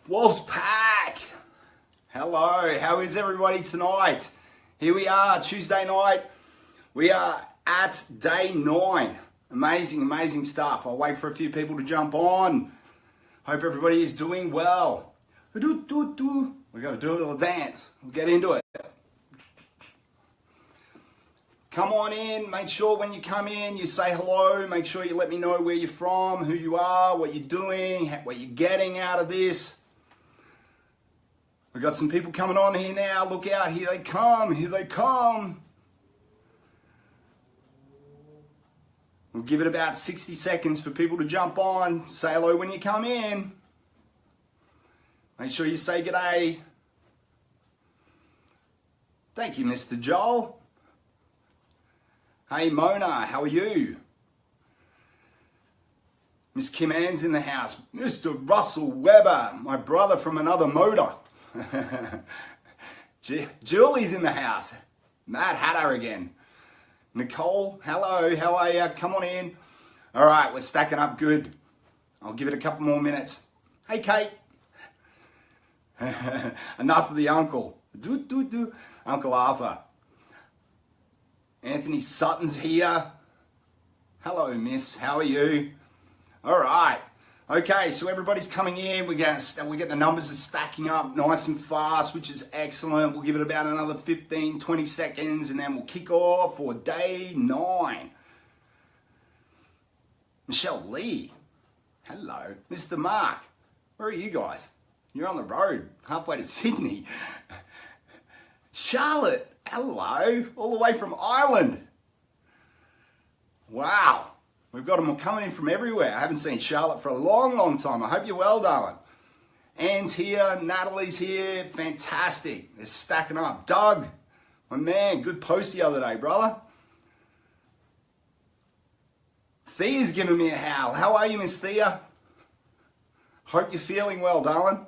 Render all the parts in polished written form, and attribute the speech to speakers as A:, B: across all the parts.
A: Wolves Pack! Hello, how is everybody tonight? Here we are, Tuesday night. We are at day 9. Amazing stuff. I'll wait for a few people to jump on. Hope everybody is doing well. We're going to do a little dance. We'll get into it. Come on in. Make sure when you come in, you say hello. Make sure you let me know where you're from, who you are, what you're doing, what you're getting out of this. We've got some people coming on here now. Look out. Here they come. Here they come. We'll give it about 60 seconds for people to jump on. Say hello when you come in. Make sure you say g'day. Thank you, Mr. Joel. Hey, Mona, how are you? Miss Kim Ann's in the house. Mr. Russell Weber, my brother from another motor. Julie's in the house. Matt Hatter again. Nicole, hello, how are you? Come on in. All right, we're stacking up good. I'll give it a couple more minutes. Hey, Kate. Enough of the uncle. Uncle Arthur. Anthony Sutton's here. Hello, miss. How are you? All right. Okay, so everybody's coming in. We get the numbers are stacking up nice and fast, which is excellent. We'll give it about another 15, 20 seconds, and then we'll kick off for day 9. Michelle Lee. Hello. Mr. Mark. Where are you guys? You're on the road, halfway to Sydney. Charlotte. Hello, all the way from Ireland. Wow, we've got them coming in from everywhere. I haven't seen Charlotte for a long time. I hope you're well, darling. Anne's here, Natalie's here, fantastic. They're stacking up. Doug, my man, good post the other day, brother. Thea's giving me a howl. How are you, Miss Thea? Hope you're feeling well, darling.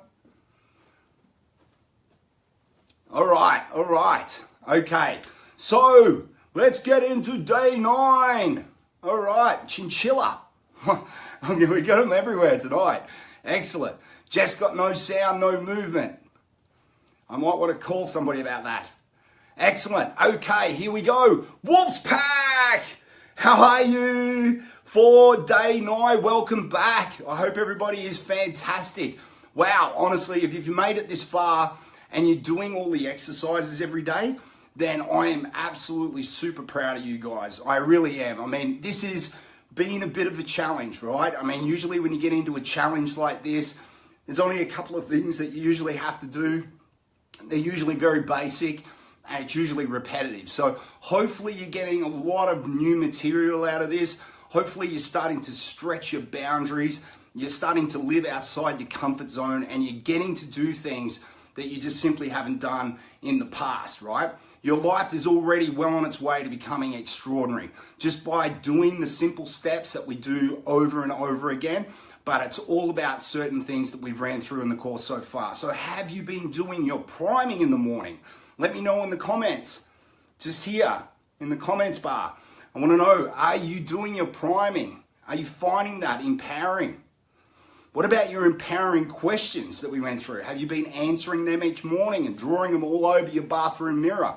A: All right. Okay, so let's get into day 9. All right, chinchilla. We got them everywhere tonight. Excellent. Jeff's got no sound, no movement. I might want to call somebody about that. Excellent. Okay, here we go. Wolves Pack! How are you? For day 9, welcome back. I hope everybody is fantastic. Wow, honestly, if you've made it this far and you're doing all the exercises every day, then I am absolutely super proud of you guys. I really am. I mean, this has been a bit of a challenge, right? I mean, usually when you get into a challenge like this, there's only a couple of things that you usually have to do. They're usually very basic and it's usually repetitive. So hopefully you're getting a lot of new material out of this. Hopefully you're starting to stretch your boundaries. You're starting to live outside your comfort zone and you're getting to do things that you just simply haven't done in the past, right? Your life is already well on its way to becoming extraordinary just by doing the simple steps that we do over and over again. But it's all about certain things that we've ran through in the course so far. So have you been doing your priming in the morning? Let me know in the comments, just here in the comments bar. I want to know, are you doing your priming? Are you finding that empowering? What about your empowering questions that we went through? Have you been answering them each morning and drawing them all over your bathroom mirror?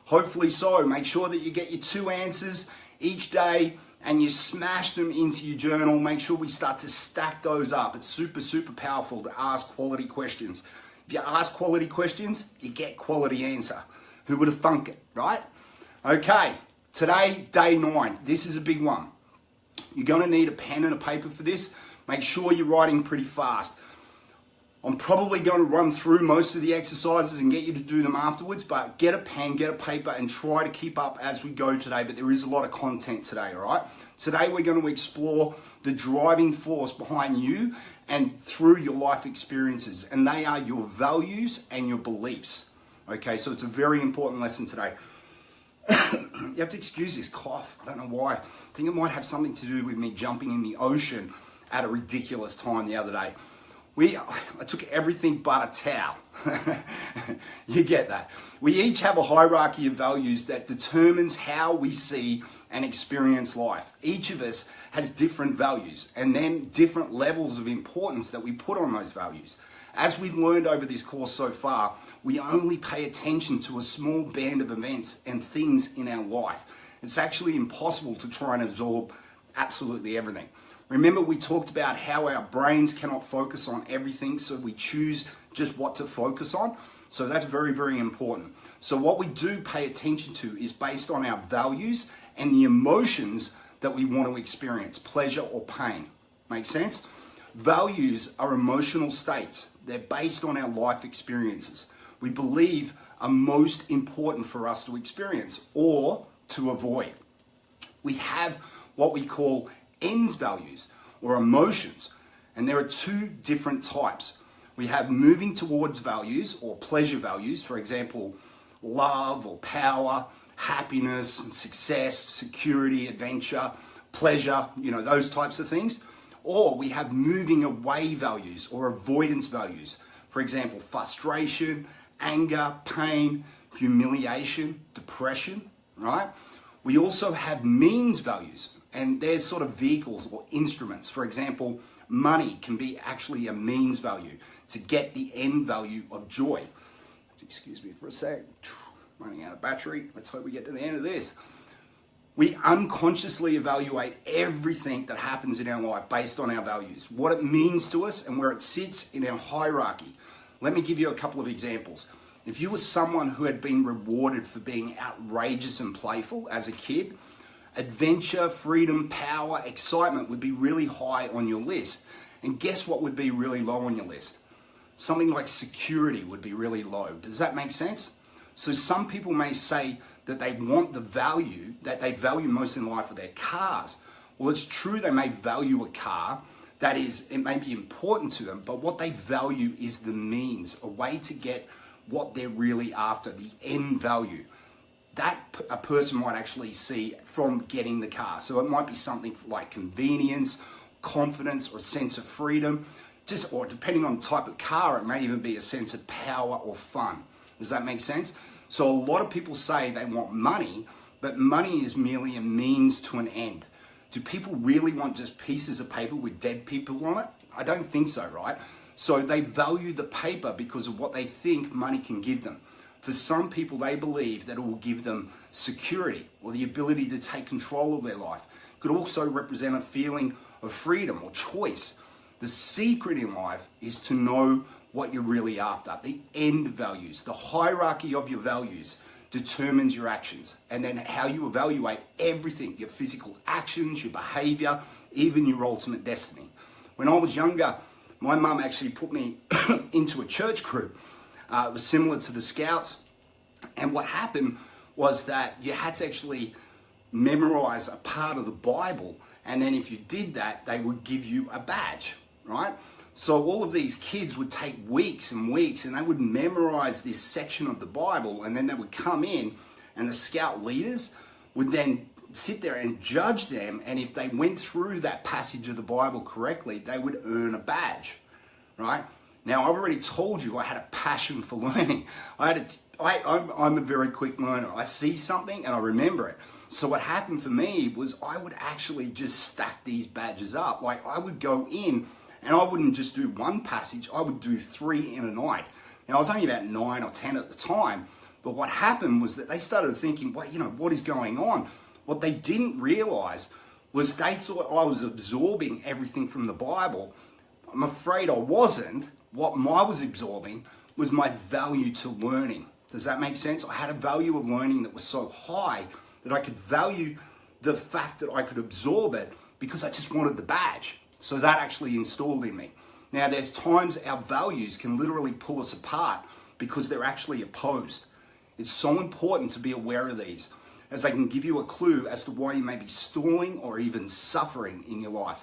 A: Hopefully so. Make sure that you get your 2 answers each day and you smash them into your journal. Make sure we start to stack those up. It's super powerful to ask quality questions. If you ask quality questions, you get quality answer. Who would have thunk it, right? Okay, today, day 9. This is a big one. You're going to need a pen and a paper for this. Make sure you're writing pretty fast. I'm probably going to run through most of the exercises and get you to do them afterwards, but get a pen, get a paper, and try to keep up as we go today. But there is a lot of content today, all right? Today we're going to explore the driving force behind you and through your life experiences, and they are your values and your beliefs. Okay, so it's a very important lesson today. You have to excuse this cough. I don't know why. I think it might have something to do with me jumping in the ocean at a ridiculous time the other day. I took everything but a towel. You get that. We each have a hierarchy of values that determines how we see and experience life. Each of us has different values and then different levels of importance that we put on those values. As we've learned over this course so far, we only pay attention to a small band of events and things in our life. It's actually impossible to try and absorb absolutely everything. Remember, we talked about how our brains cannot focus on everything, so we choose just what to focus on. So that's very, very important. So what we do pay attention to is based on our values and the emotions that we want to experience, pleasure or pain. Make sense? Values are emotional states. They're based on our life experiences. We believe are most important for us to experience or to avoid. We have what we call ends values or emotions, and there are two different types. We have moving towards values or pleasure values, for example, love or power, happiness, success, security, adventure, pleasure, those types of things. Or we have moving away values or avoidance values. For example, frustration, anger, pain, humiliation, depression, right? We also have means values, and they're sort of vehicles or instruments. For example, money can be actually a means value to get the end value of joy. Excuse me for a sec. Running out of battery. Let's hope we get to the end of this. We unconsciously evaluate everything that happens in our life based on our values, what it means to us and where it sits in our hierarchy. Let me give you a couple of examples. If you were someone who had been rewarded for being outrageous and playful as a kid, adventure, freedom, power, excitement would be really high on your list. And guess what would be really low on your list? Something like security would be really low. Does that make sense? So some people may say that they want the value that they value most in life are their cars. Well, it's true they may value a car. That is, it may be important to them, but what they value is the means, a way to get what they're really after, the end value. That a person might actually see from getting the car. So it might be something like convenience, confidence, or a sense of freedom. Or depending on the type of car, it may even be a sense of power or fun. Does that make sense? So a lot of people say they want money, but money is merely a means to an end. Do people really want just pieces of paper with dead people on it? I don't think so, right? So they value the paper because of what they think money can give them. For some people, they believe that it will give them security or the ability to take control of their life. It could also represent a feeling of freedom or choice. The secret in life is to know what you're really after. The end values, the hierarchy of your values determines your actions, and then how you evaluate everything, your physical actions, your behavior, even your ultimate destiny. When I was younger, my mum actually put me into a church group. It was similar to the Scouts, and what happened was that you had to actually memorize a part of the Bible, and then if you did that, they would give you a badge, right? So all of these kids would take weeks and weeks, and they would memorize this section of the Bible, and then they would come in, and the Scout leaders would then sit there and judge them, and if they went through that passage of the Bible correctly, they would earn a badge, right? Now, I've already told you I had a passion for learning. I'm a very quick learner. I see something and I remember it. So what happened for me was I would actually just stack these badges up. Like I would go in and I wouldn't just do one passage, I would do 3 in a night. Now, I was only about 9 or 10 at the time, but what happened was that they started thinking, well, what is going on? What they didn't realize was they thought I was absorbing everything from the Bible. I'm afraid I wasn't. What I was absorbing was my value to learning. Does that make sense? I had a value of learning that was so high that I could value the fact that I could absorb it because I just wanted the badge. So that actually installed in me. Now, there's times our values can literally pull us apart because they're actually opposed. It's so important to be aware of these, as they can give you a clue as to why you may be stalling or even suffering in your life.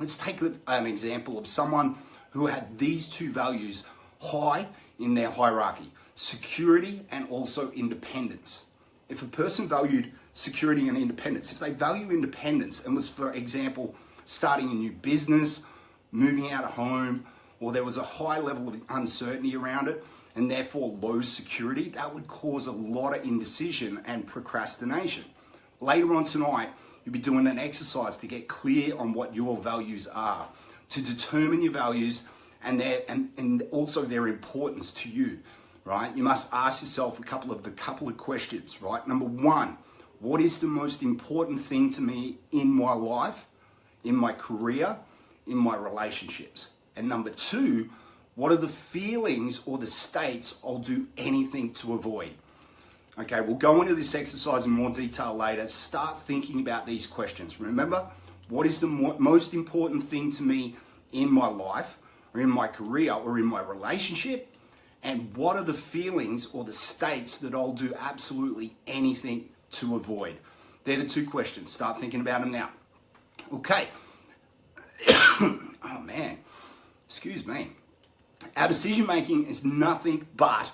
A: Let's take an example of someone who had these two values high in their hierarchy: security and also independence. If a person valued security and independence, if they value independence and was, for example, starting a new business, moving out of home, or there was a high level of uncertainty around it, and therefore low security, that would cause a lot of indecision and procrastination. Later on tonight, you'll be doing an exercise to get clear on what your values are, to determine your values and also their importance to you, right? You must ask yourself a couple of questions, right? Number one, what is the most important thing to me in my life, in my career, in my relationships? And number two, what are the feelings or the states I'll do anything to avoid? Okay, we'll go into this exercise in more detail later. Start thinking about these questions. Remember, what is the most important thing to me in my life, or in my career, or in my relationship? And what are the feelings or the states that I'll do absolutely anything to avoid? They're the two questions. Start thinking about them now. Okay. Oh man, excuse me. Our decision making is nothing but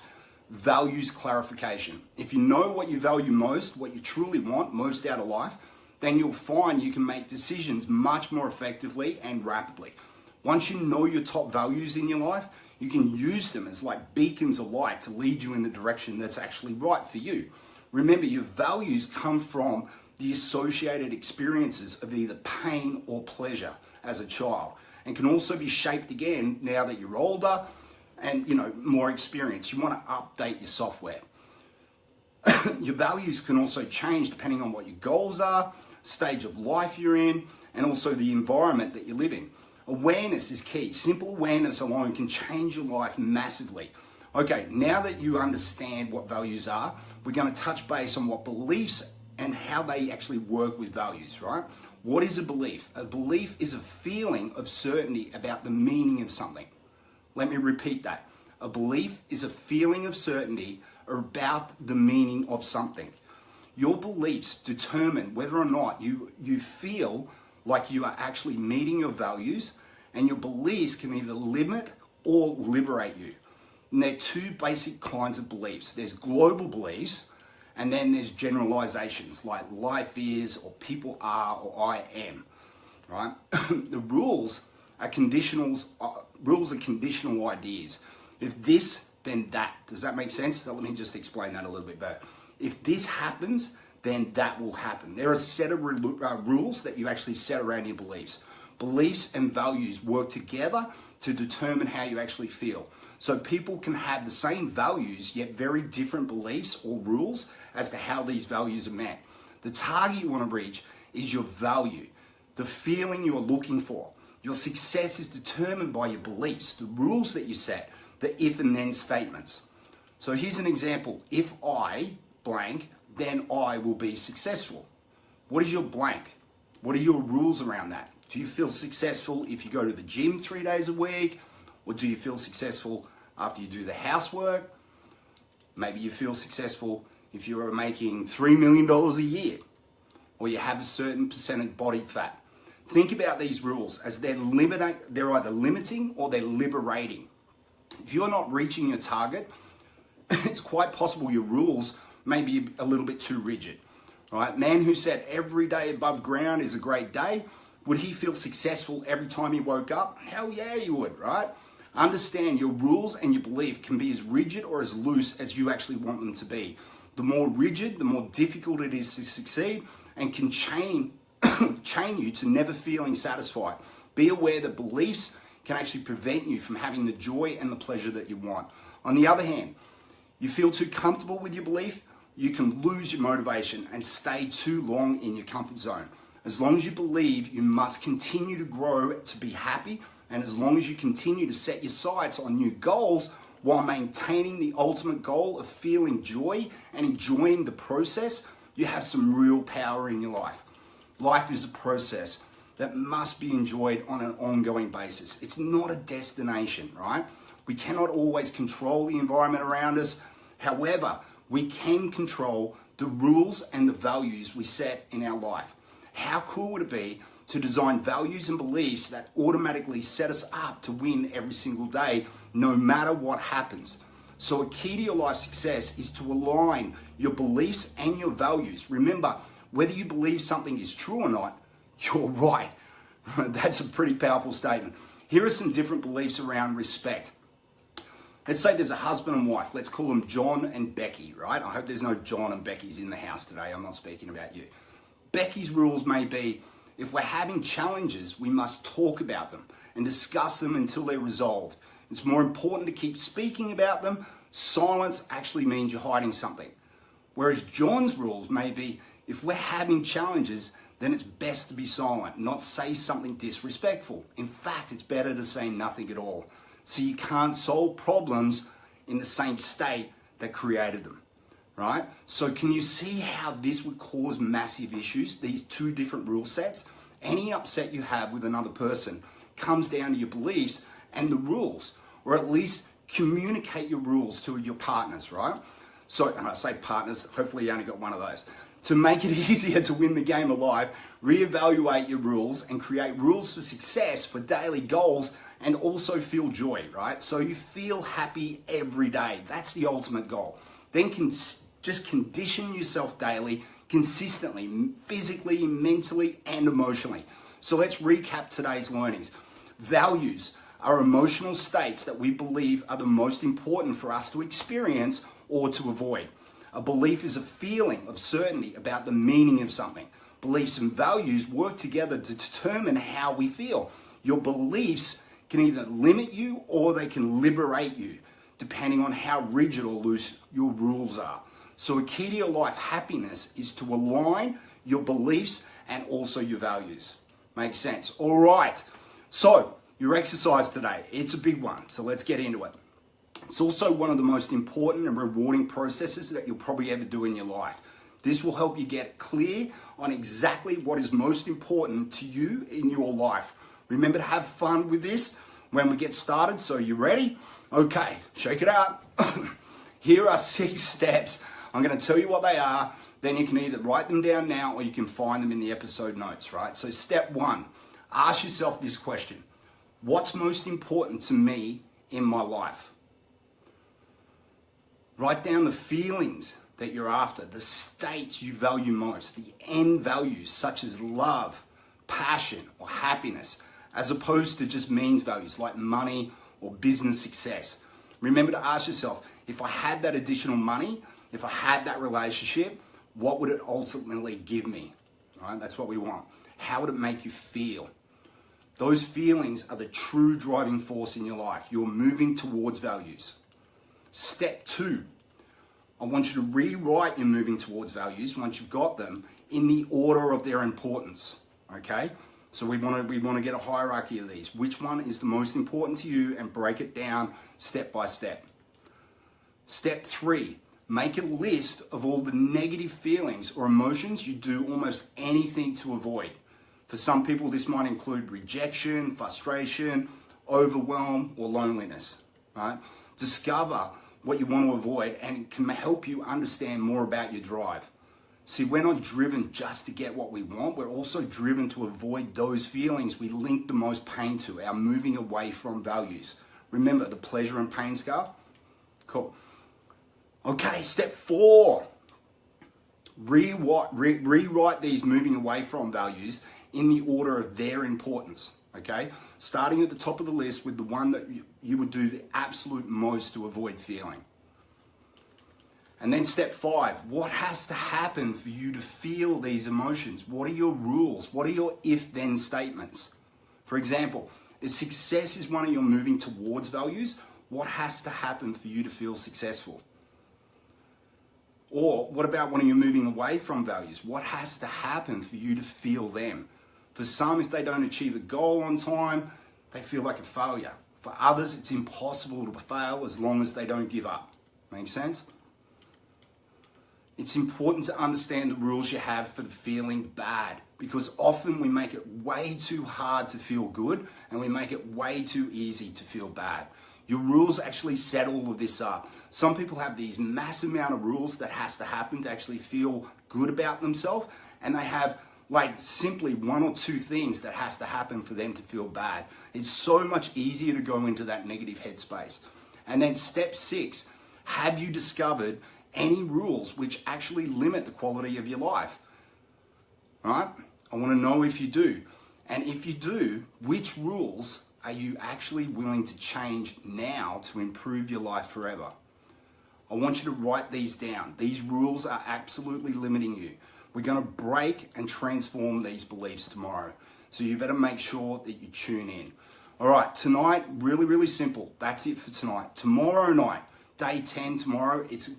A: values clarification. If you know what you value most, what you truly want most out of life, then you'll find you can make decisions much more effectively and rapidly. Once you know your top values in your life, you can use them as like beacons of light to lead you in the direction that's actually right for you. Remember, your values come from the associated experiences of either pain or pleasure as a child, and can also be shaped again now that you're older and more experienced. You want to update your software. Your values can also change depending on what your goals are, stage of life you're in, and also the environment that you live in. Awareness is key. Simple awareness alone can change your life massively. Okay, now that you understand what values are, we're going to touch base on what beliefs and how they actually work with values, right? What is a belief? A belief is a feeling of certainty about the meaning of something. Let me repeat that. A belief is a feeling of certainty about the meaning of something. Your beliefs determine whether or not you feel like you are actually meeting your values, and your beliefs can either limit or liberate you. And there are two basic kinds of beliefs. There's global beliefs, and then there's generalizations like life is, or people are, or I am, right? The rules are conditional ideas. If this, then that. Does that make sense? So let me just explain that a little bit better. If this happens, then that will happen. There are a set of rules that you actually set around your beliefs. Beliefs and values work together to determine how you actually feel. So people can have the same values, yet very different beliefs or rules as to how these values are met. The target you want to reach is your value, the feeling you are looking for. Your success is determined by your beliefs, the rules that you set, the if and then statements. So here's an example. If I blank, then I will be successful. What is your blank? What are your rules around that? Do you feel successful if you go to the gym 3 days a week? Or do you feel successful after you do the housework? Maybe you feel successful if you are making $3 million a year, or you have a certain percentage body fat. Think about these rules as they're either limiting or they're liberating. If you're not reaching your target, it's quite possible your rules may be a little bit too rigid, right? Man who said every day above ground is a great day, would he feel successful every time he woke up? Hell yeah, he would, right? Understand your rules and your belief can be as rigid or as loose as you actually want them to be. The more rigid, the more difficult it is to succeed, and can chain you to never feeling satisfied. Be aware that beliefs can actually prevent you from having the joy and the pleasure that you want. On the other hand, you feel too comfortable with your belief, you can lose your motivation and stay too long in your comfort zone. As long as you believe you must continue to grow to be happy, and as long as you continue to set your sights on new goals while maintaining the ultimate goal of feeling joy and enjoying the process, you have some real power in your life. Life is a process that must be enjoyed on an ongoing basis. It's not a destination, right? We cannot always control the environment around us. However, we can control the rules and the values we set in our life. How cool would it be to design values and beliefs that automatically set us up to win every single day, no matter what happens? So a key to your life success is to align your beliefs and your values. Remember, whether you believe something is true or not, you're right. That's a pretty powerful statement. Here are some different beliefs around respect. Let's say there's a husband and wife. Let's call them John and Becky, right? I hope there's no John and Beckys in the house today. I'm not speaking about you. Becky's rules may be, if we're having challenges, we must talk about them and discuss them until they're resolved. It's more important to keep speaking about them. Silence actually means you're hiding something. Whereas John's rules may be, if we're having challenges, then it's best to be silent, not say something disrespectful. In fact, it's better to say nothing at all. So you can't solve problems in the same state that created them, right? So can you see how this would cause massive issues, these two different rule sets? Any upset you have with another person comes down to your beliefs and the rules, or at least communicate your rules to your partners, right? So, and I say partners, hopefully you only got one of those. To make it easier to win the game of life, reevaluate your rules and create rules for success, for daily goals, and also feel joy, right? So you feel happy every day. That's the ultimate goal. Then just condition yourself daily, consistently, physically, mentally, and emotionally. So let's recap today's learnings. Values are emotional states that we believe are the most important for us to experience or to avoid. A belief is a feeling of certainty about the meaning of something. Beliefs and values work together to determine how we feel. Your beliefs can either limit you or they can liberate you, depending on how rigid or loose your rules are. So a key to your life happiness is to align your beliefs and also your values. Makes sense? All right. So your exercise today, it's a big one. So let's get into it. It's also one of the most important and rewarding processes that you'll probably ever do in your life. This will help you get clear on exactly what is most important to you in your life. Remember to have fun with this when we get started. So you ready? Okay, shake it out. Here are 6 steps. I'm going to tell you what they are. Then you can either write them down now or you can find them in the episode notes, right? So step 1, ask yourself this question. What's most important to me in my life? Write down the feelings that you're after, the states you value most, the end values such as love, passion, or happiness, as opposed to just means values like money or business success. Remember to ask yourself, if I had that additional money, if I had that relationship, what would it ultimately give me? Right? That's what we want. How would it make you feel? Those feelings are the true driving force in your life. You're moving towards values. Step 2, I want you to rewrite your moving towards values once you've got them in the order of their importance, okay? So we want to get a hierarchy of these. Which one is the most important to you and break it down step by step. Step 3, make a list of all the negative feelings or emotions you do almost anything to avoid. For some people, this might include rejection, frustration, overwhelm, or loneliness, right? Discover what you want to avoid and it can help you understand more about your drive. See, we're not driven just to get what we want. We're also driven to avoid those feelings we link the most pain to, our moving away from values. Remember the pleasure and pain scale? Cool. Okay, step 4. Rewrite these moving away from values in the order of their importance, okay? Starting at the top of the list with the one that you would do the absolute most to avoid feeling. And then step 5, what has to happen for you to feel these emotions? What are your rules? What are your if-then statements? For example, if success is one of your moving towards values, what has to happen for you to feel successful? Or what about one of your moving away from values? What has to happen for you to feel them? For some, if they don't achieve a goal on time, they feel like a failure. For others, it's impossible to fail as long as they don't give up. Make sense? It's important to understand the rules you have for the feeling bad, because often we make it way too hard to feel good and we make it way too easy to feel bad. Your rules actually set all of this up. Some people have these massive amount of rules that has to happen to actually feel good about themselves, and they have like simply 1 or 2 things that has to happen for them to feel bad. It's so much easier to go into that negative headspace. And then step 6, have you discovered any rules which actually limit the quality of your life? Right? I want to know if you do. And if you do, which rules are you actually willing to change now to improve your life forever? I want you to write these down. These rules are absolutely limiting you. We're going to break and transform these beliefs tomorrow. So you better make sure that you tune in. All right, tonight, really, really simple. That's it for tonight. Tomorrow night, day 10 tomorrow, it's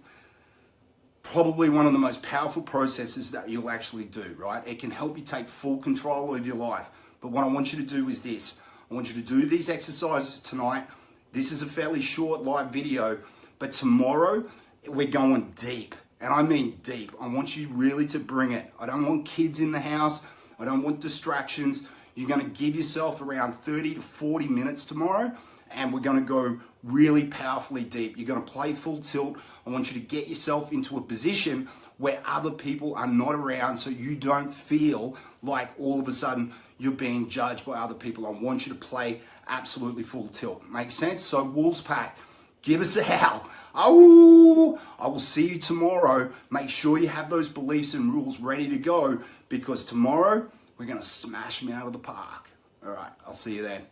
A: probably one of the most powerful processes that you'll actually do, right? It can help you take full control of your life. But what I want you to do is this. I want you to do these exercises tonight. This is a fairly short live video, but tomorrow we're going deep. And I mean deep. I want you really to bring it. I don't want kids in the house. I don't want distractions. You're going to give yourself around 30 to 40 minutes tomorrow, and we're going to go really powerfully deep. You're going to play full tilt. I want you to get yourself into a position where other people are not around, so you don't feel like all of a sudden you're being judged by other people. I want you to play absolutely full tilt. Make sense? So Wolves Pack, give us a howl. Oh, I will see you tomorrow. Make sure you have those beliefs and rules ready to go, because tomorrow we're going to smash them out of the park. All right, I'll see you then.